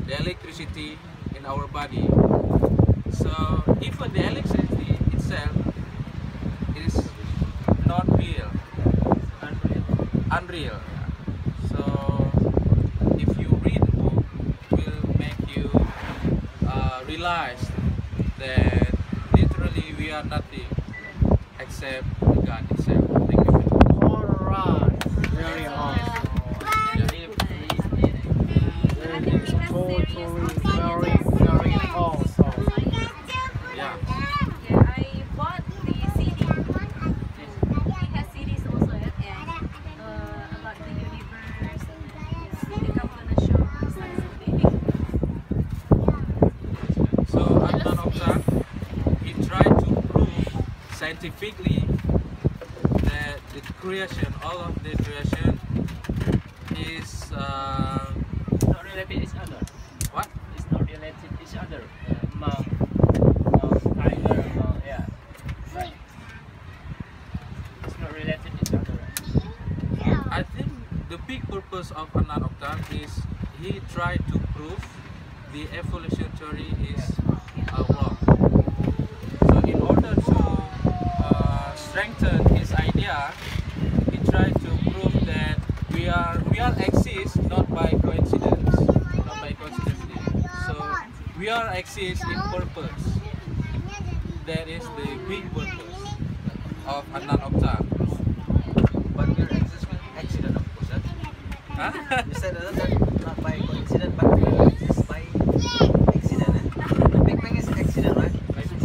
the electricity in our body. So even the electricity itself is not real, unreal. So if you read the book, will make you realize that literally we are nothing except the God itself. Thank you. Alright, very awesome. Totally very awesome. Yeah. I bought the CD. It has CDs also, and about the universe, the couple shows. So Adnan Oktar, he tried to prove scientifically that the creation, all of the creation, is not related each other. what? It's not related each other. Among tiger, yeah, right. It's not related each other. I think the big purpose of Adnan Oktar is he tried to prove the evolution theory is wrong. So in order to strengthen his idea, he tried to prove that we are exist not by coincidence, not by coincidence. So we are exist in purpose. That is the big purpose of Adnan Oktar. But we are accident, of course. Huh? You said that not by coincidence, but we exist by accident. The Big Bang is accident, right? It is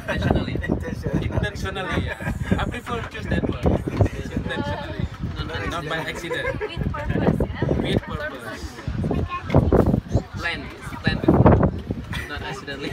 Intentionally. intentionally. Yeah. I prefer to choose that word. Intentionally, not by accident. With purpose, yeah? With purpose. Planned before, not accidentally.